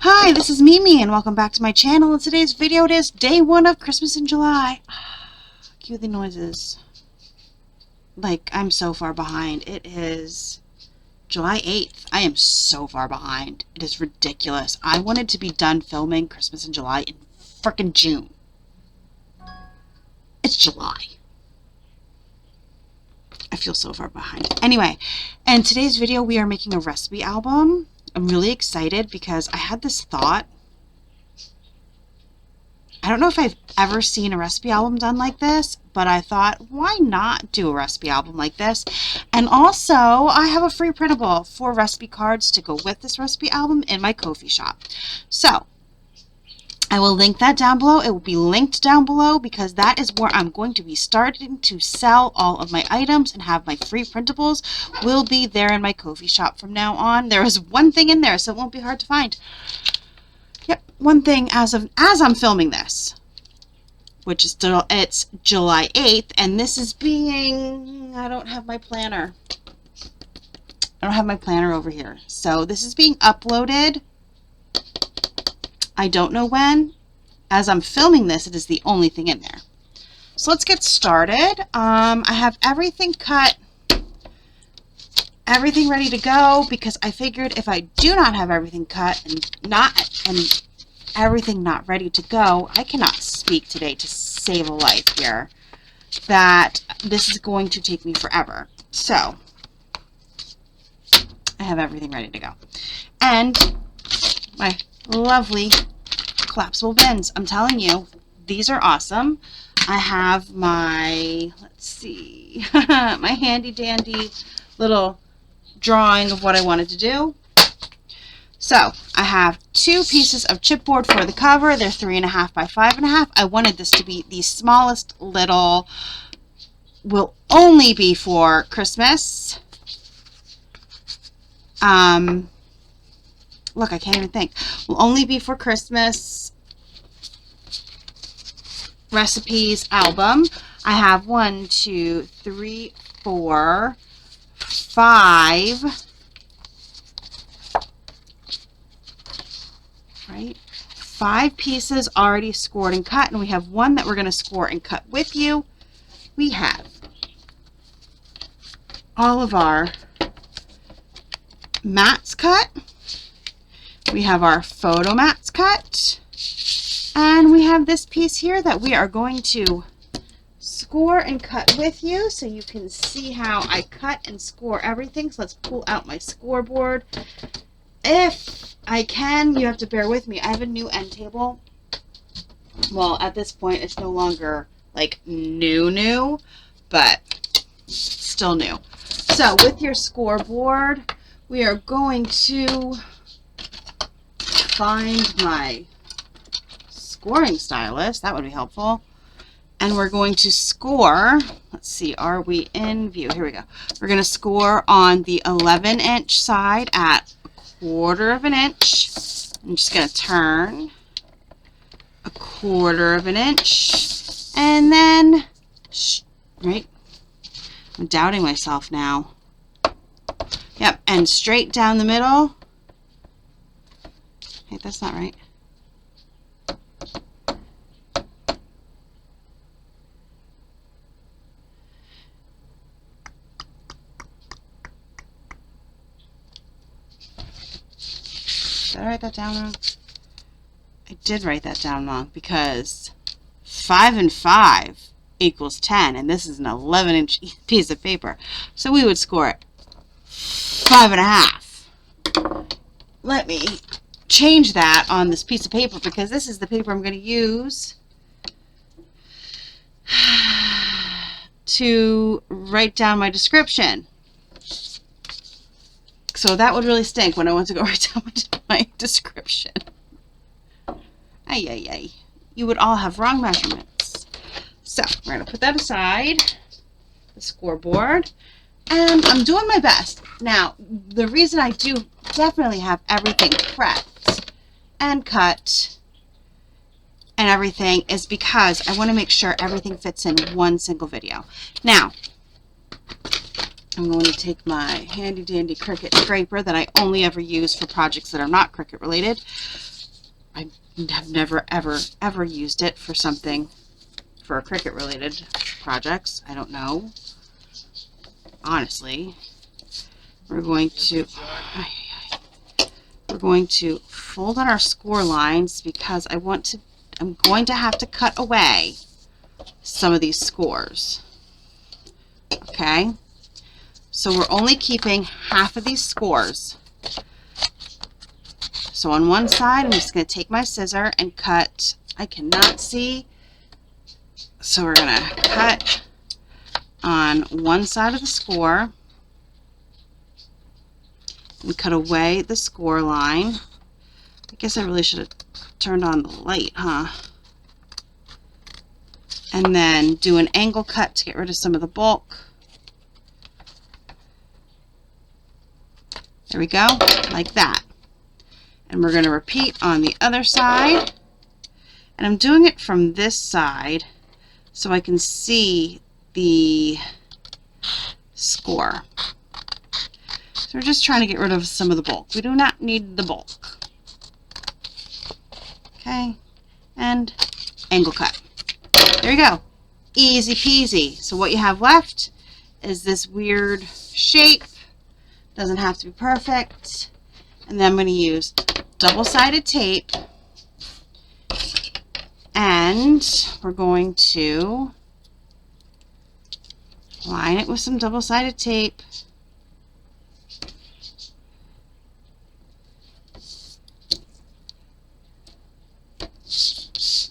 Hi, this is Mimi and welcome back to my channel. In today's video it is day 1 of Christmas in July. Cue the noises. Like, I'm so far behind. It is July 8th. I am so far behind. It is ridiculous. I wanted to be done filming Christmas in July in frickin' June. It's July. I feel so far behind. Anyway, in today's video we are making a recipe album. I'm really excited because I had this thought. I don't know if I've ever seen a recipe album done like this, but I thought, why not do a recipe album like this? And also, I have a free printable 4 recipe cards to go with this recipe album in my Ko-fi shop. So, I will link that down below. It will be linked down below because that is where I'm going to be starting to sell all of my items and have my free printables will be there in my Ko-fi shop from now on. There is one thing in there, so it won't be hard to find. Yep, one thing as I'm filming this, which is still, it's July 8th, and this is being, I don't have my planner. I don't have my planner over here. So this is being uploaded. I don't know when. As I'm filming this, it is the only thing in there. So let's get started. I have everything cut, everything ready to go, because I figured if I do not have everything cut and everything not ready to go, I cannot speak today to save a life here, that this is going to take me forever. So I have everything ready to go. And my lovely collapsible bins. I'm telling you, these are awesome. I have my, let's see, my handy dandy little drawing of what I wanted to do. So I have 2 pieces of chipboard for the cover. They're 3.5 by 5.5. I wanted this to be the smallest little, will only be for Christmas. Look, I can't even think. Will only be for Christmas recipes album. I have 1, 2, 3, 4, 5. Right? 5 pieces already scored and cut, and we have 1 that we're going to score and cut with you. We have all of our mats cut. We have our photo mats cut, and we have this piece here that we are going to score and cut with you so you can see how I cut and score everything. So let's pull out my scoreboard. If I can, you have to bear with me. I have a new end table. Well, at this point, it's no longer like new, but still new. So with your scoreboard, we are going to find my scoring stylus. That would be helpful. And we're going to score. Let's see, are we in view? Here we go. We're going to score on the 11-inch side at 1/4 of an inch. I'm just going to turn 1/4 of an inch. And then, right? I'm doubting myself now. Yep, and straight down the middle. Hey, that's not right. Did I write that down wrong? I did write that down wrong because 5 and 5 equals 10, and this is an 11-inch piece of paper. So we would score it 5.5. Let me change that on this piece of paper because this is the paper I'm going to use to write down my description. So that would really stink when I want to go write down my description. Ay, ay, ay. You would all have wrong measurements. So we're going to put that aside, the scoreboard, and I'm doing my best. Now, the reason I do definitely have everything prepped and cut and everything is because I want to make sure everything fits in one single video. Now, I'm going to take my handy dandy Cricut scraper that I only ever use for projects that are not Cricut related. I have never, ever used it for something, for Cricut related projects. I don't know. Honestly. We're going to fold on our score lines because I'm going to have to cut away some of these scores. Okay? So we're only keeping half of these scores. So on one side, I'm just going to take my scissor and cut. I cannot see. So we're going to cut on one side of the score and cut away the score line. I guess I really should have turned on the light, huh? And then do an angle cut to get rid of some of the bulk. There we go, like that. And we're going to repeat on the other side. And I'm doing it from this side so I can see the score. So we're just trying to get rid of some of the bulk. We do not need the bulk. Okay, and angle cut. There you go. Easy peasy. So what you have left is this weird shape. Doesn't have to be perfect. And then I'm going to use double-sided tape. And we're going to line it with some double-sided tape.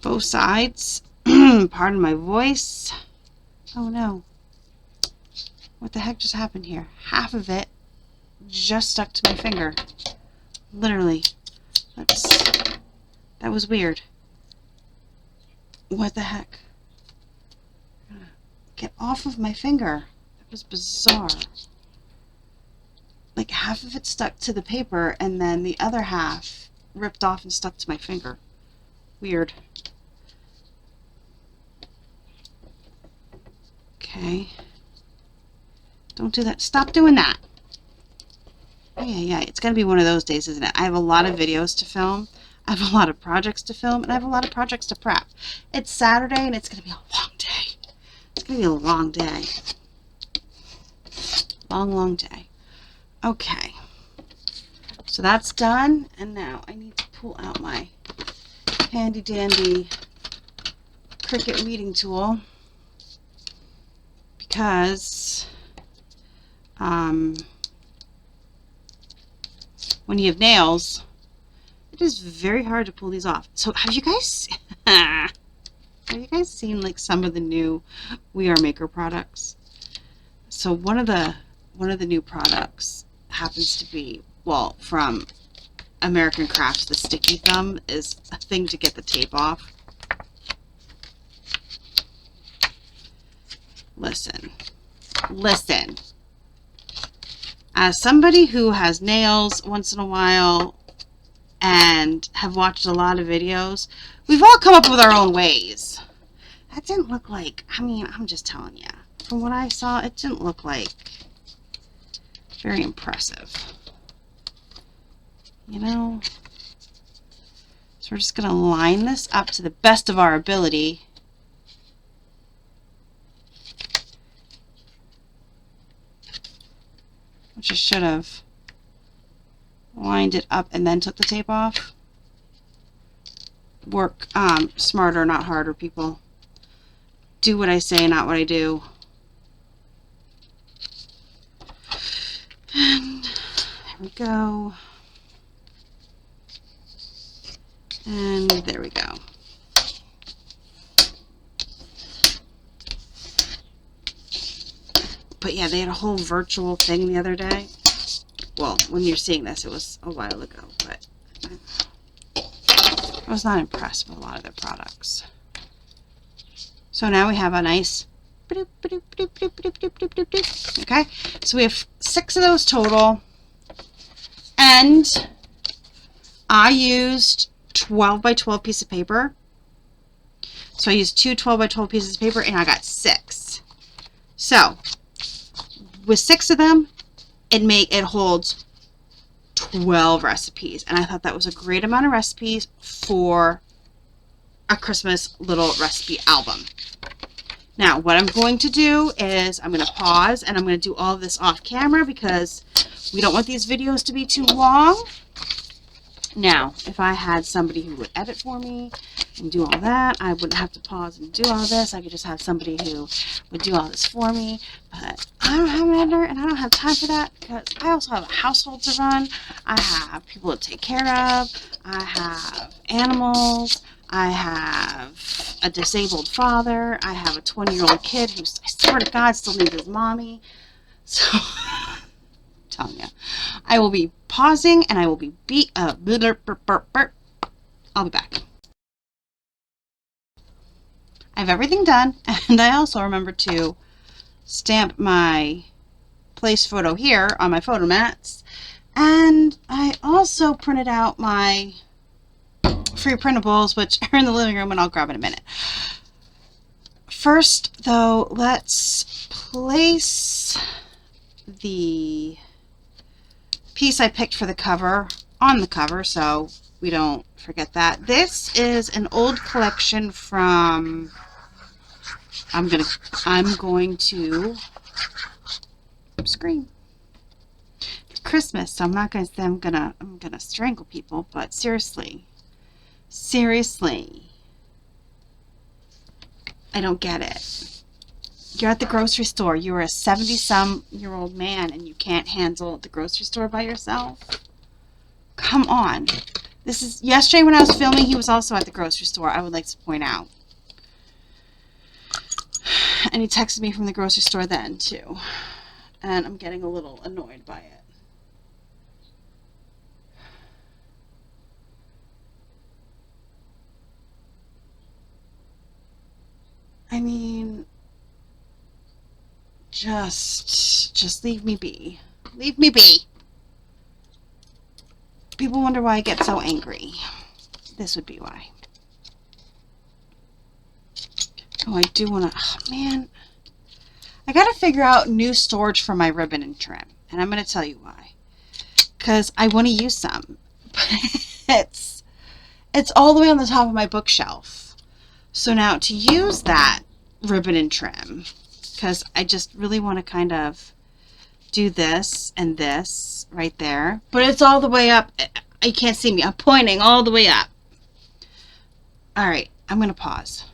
Both sides. Pardon my voice. Oh no. What the heck just happened here? Half of it just stuck to my finger. Literally. That was weird. What the heck? Get off of my finger. That was bizarre. Like half of it stuck to the paper and then the other half ripped off and stuck to my finger. Weird. Okay. Don't do that. Stop doing that. Yeah. It's going to be one of those days, isn't it? I have a lot of videos to film. I have a lot of projects to film. And I have a lot of projects to prep. It's Saturday and it's going to be a long day. It's going to be a long day. Long day. Okay. So that's done. And now I need to pull out my handy dandy Cricut weeding tool. Because when you have nails, it is very hard to pull these off. So have you guys seen like some of the new We Are Maker products? So one of the new products happens to be, well, from American Crafts, the sticky thumb is a thing to get the tape off. Listen. As somebody who has nails once in a while and have watched a lot of videos, we've all come up with our own ways. That didn't look like, I mean, I'm just telling you. From what I saw, it didn't look like very impressive. You know? So we're just going to line this up to the best of our ability. Which I should have lined it up and then took the tape off. Work smarter, not harder, people. Do what I say, not what I do. And there we go. And there we go. But yeah, they had a whole virtual thing the other day. Well, when you're seeing this, it was a while ago, but I was not impressed with a lot of their products. So now we have a nice, okay? So we have 6 of those total, and I used 12 by 12 piece of paper. So I used 2 12 by 12 pieces of paper, and I got 6. So with 6 of them, it holds 12 recipes. And I thought that was a great amount of recipes for a Christmas little recipe album. Now, what I'm going to do is I'm going to pause and I'm going to do all of this off camera because we don't want these videos to be too long. Now, if I had somebody who would edit for me and do all that, I wouldn't have to pause and do all this. I could just have somebody who would do all this for me. But I don't have an editor and I don't have time for that because I also have a household to run. I have people to take care of. I have animals. I have a disabled father. I have a 20-year-old kid who, I swear to God, still needs his mommy. So, I'm telling you, I will be pausing and I will be I'll be back. I have everything done, and I also remember to stamp my place photo here on my photo mats, and I also printed out my free printables, which are in the living room, and I'll grab in a minute. First, though, let's place the piece I picked for the cover on the cover so we don't forget that. This is an old collection from, I'm going to scream. Christmas, so I'm not going to say I'm gonna strangle people, but seriously, I don't get it. You're at the grocery store. You're a 70-some-year-old man and you can't handle the grocery store by yourself? Come on. This is yesterday when I was filming, he was also at the grocery store, I would like to point out. And he texted me from the grocery store then, too. And I'm getting a little annoyed by it. I mean, just leave me be. Leave me be. People wonder why I get so angry. This would be why. Oh, I do want to... Oh, man. I got to figure out new storage for my ribbon and trim. And I'm going to tell you why. Because I want to use some. But it's all the way on the top of my bookshelf. So now to use that ribbon and trim, because I just really want to kind of do this and this right there. But it's all the way up. You can't see me. I'm pointing all the way up. All right, I'm going to pause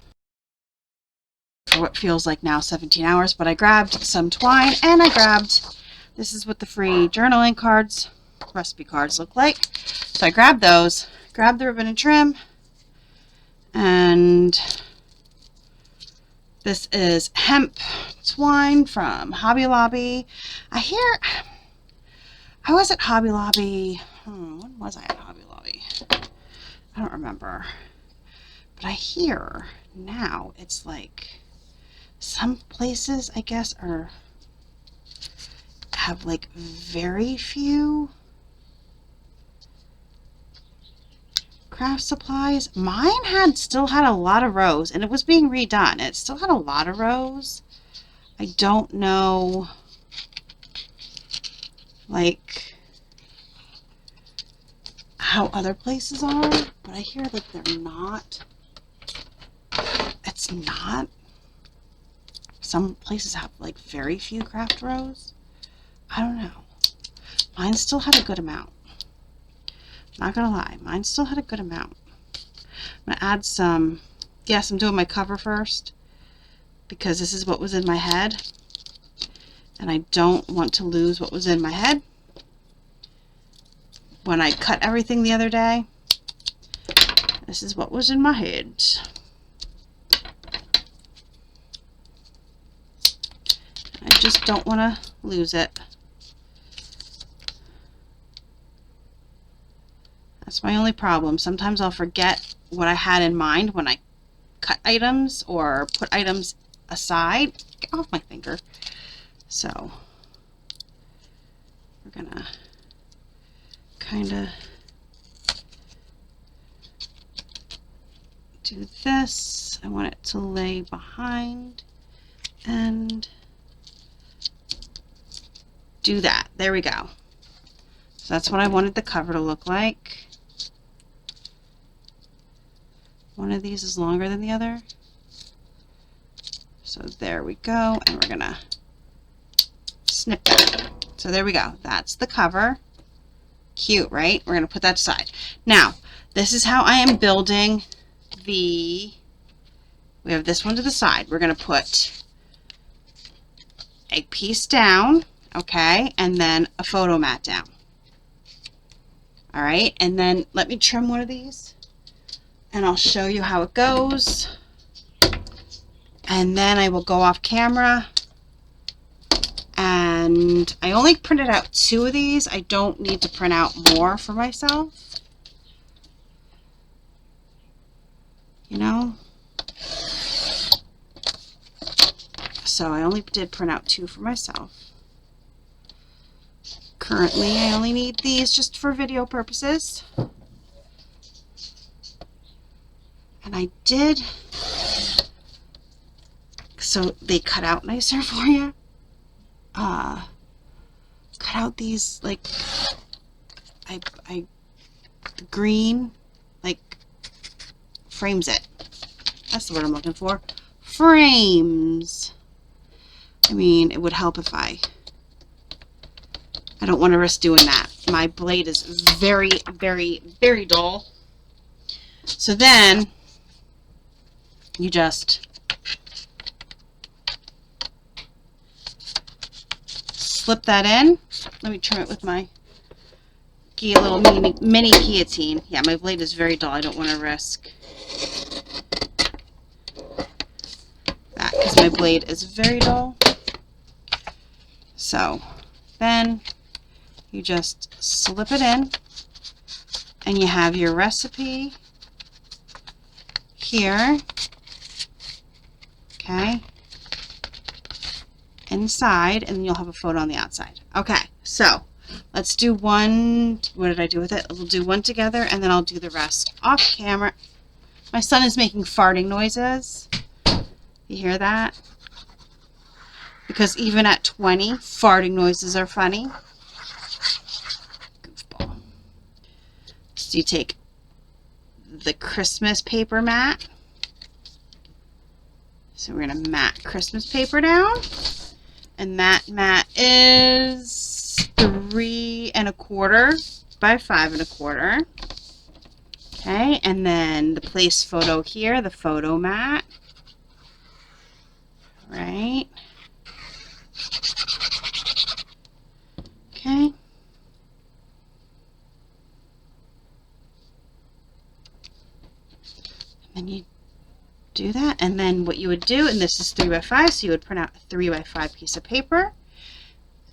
for what feels like now 17 hours. But I grabbed some twine and I grabbed, this is what the free journaling cards, recipe cards look like. So I grabbed those, grabbed the ribbon and trim, and this is hemp twine from Hobby Lobby. I was at Hobby Lobby. When was I at Hobby Lobby? I don't remember. But I hear now it's like some places, I guess, have like very few craft supplies. Mine still had a lot of rows, and it was being redone. It still had a lot of rows. I don't know, like, how other places are, but I hear like they're not. It's not. Some places have like very few craft rows. I don't know. Mine still had a good amount. Not gonna lie, mine still had a good amount. I'm gonna add some, yes, I'm doing my cover first because this is what was in my head and I don't want to lose what was in my head. When I cut everything the other day, this is what was in my head. I just don't want to lose it. That's my only problem. Sometimes I'll forget what I had in mind when I cut items or put items aside. Get off my finger. So we're gonna kind of do this. I want it to lay behind and do that. There we go. So that's what I wanted the cover to look like. One of these is longer than the other. So there we go, and we're gonna snip that. So there we go. That's the cover. Cute, right? We're gonna put that aside. Now, this is how I am building we have this one to the side. We're gonna put a piece down, okay, and then a photo mat down. All right, and then let me trim one of these and I'll show you how it goes. And then I will go off camera. And I only printed out 2 of these. I don't need to print out more for myself. You know? So I only did print out 2 for myself. Currently, I only need these just for video purposes. And I did, so they cut out nicer for you. Cut out these, like, the green, like, frames it. That's the word I'm looking for. Frames. I mean, it would help if I don't want to risk doing that. My blade is very, very, very dull. So then you just slip that in. Let me trim it with my little mini guillotine. Yeah, my blade is very dull. I don't want to risk that because my blade is very dull. So then you just slip it in and you have your recipe here, okay, inside, and then you'll have a photo on the outside. Okay, so let's do one. What did I do with it? We'll do one together and then I'll do the rest off camera. My son is making farting noises. You hear that? Because even at 20, farting noises are funny. Goofball. So you take the Christmas paper mat. So we're going to mat Christmas paper down. And that mat is 3 1/4 by 5 1/4. Okay, and then the place photo here, the photo mat. Right. Okay. And you do that, and then what you would do, and this is 3 by 5, so you would print out a 3 by 5 piece of paper,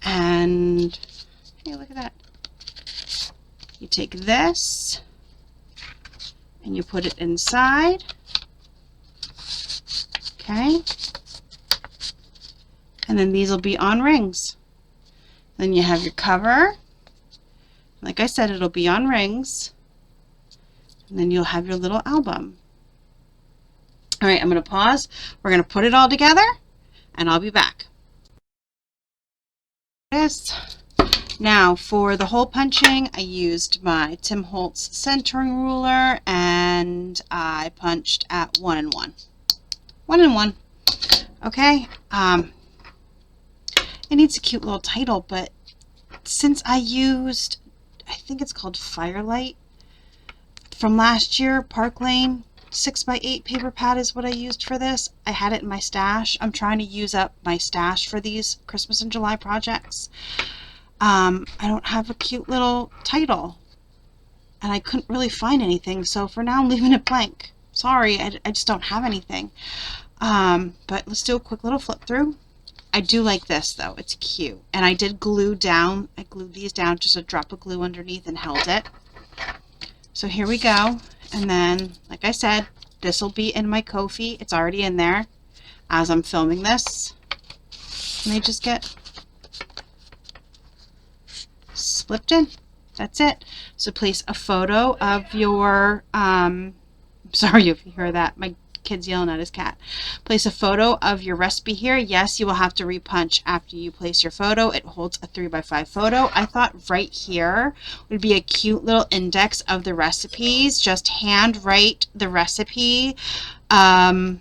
and hey, look at that. You take this and you put it inside, okay, and then these will be on rings. Then you have your cover. Like I said, it'll be on rings, and then you'll have your little album. All right, I'm going to pause. We're going to put it all together, and I'll be back. Yes. Now, for the hole punching, I used my Tim Holtz centering ruler, and I punched at 1 and 1. 1 and 1. Okay. It needs a cute little title, but since I used, I think it's called Firelight from last year, Park Lane. 6 by 8 paper pad is what I used for this. I had it in my stash. I'm trying to use up my stash for these Christmas and July projects. I don't have a cute little title, and I couldn't really find anything, so for now I'm leaving it blank. Sorry, I just don't have anything. But let's do a quick little flip through. I do like this though. It's cute, and I did glue down. I glued these down, just a drop of glue underneath, and held it. So here we go. And then, like I said, this will be in my Ko-fi. It's already in there as I'm filming this. And they just get slipped in. That's it. So place a photo of your, sorry if you hear that. My kid's yelling at his cat. Place a photo of your recipe here. Yes, you will have to repunch after you place your photo. It holds a 3x5 photo. I thought right here would be a cute little index of the recipes. Just hand write the recipe. The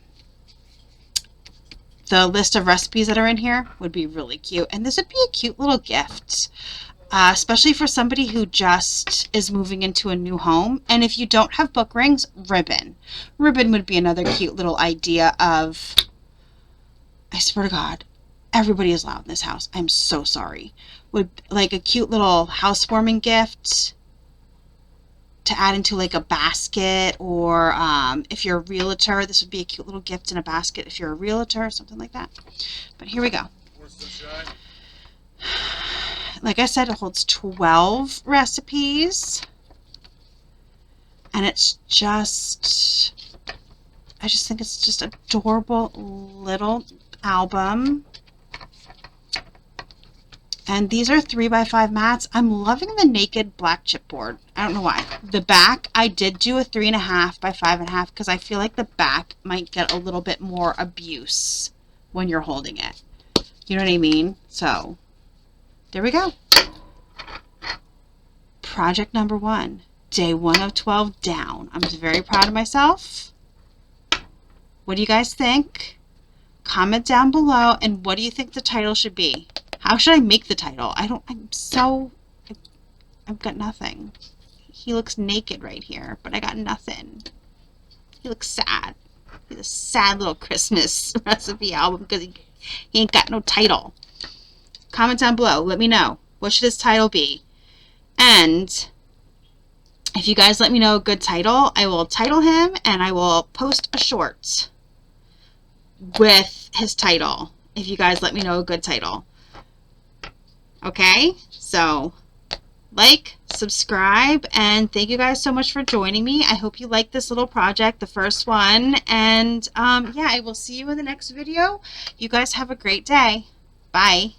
list of recipes that are in here would be really cute. And this would be a cute little gift, especially for somebody who just is moving into a new home. And if you don't have book rings, ribbon. Ribbon would be another cute little idea of, I swear to God, everybody is loud in this house. I'm so sorry. Would like a cute little housewarming gift to add into like a basket, or if you're a realtor, this would be a cute little gift in a basket if you're a realtor or something like that. But here we go. Like I said, it holds 12 recipes, and it's just, I just think it's just adorable little album. And these are 3x5 mats. I'm loving the naked black chipboard. I don't know why. The back, I did do a 3.5 by 5.5 because I feel like the back might get a little bit more abuse when you're holding it. You know what I mean? So, there we go. Project number 1. Day 1 of 12 down. I'm very proud of myself. What do you guys think? Comment down below, and what do you think the title should be? How should I make the title? I've got nothing. He looks naked right here, but I got nothing. He looks sad. He's a sad little Christmas recipe album because he ain't got no title. Comment down below. Let me know. What should his title be? And if you guys let me know a good title, I will title him and I will post a short with his title. If you guys let me know a good title. Okay, so like, subscribe, and thank you guys so much for joining me. I hope you liked this little project, the first one, and yeah, I will see you in the next video. You guys have a great day. Bye.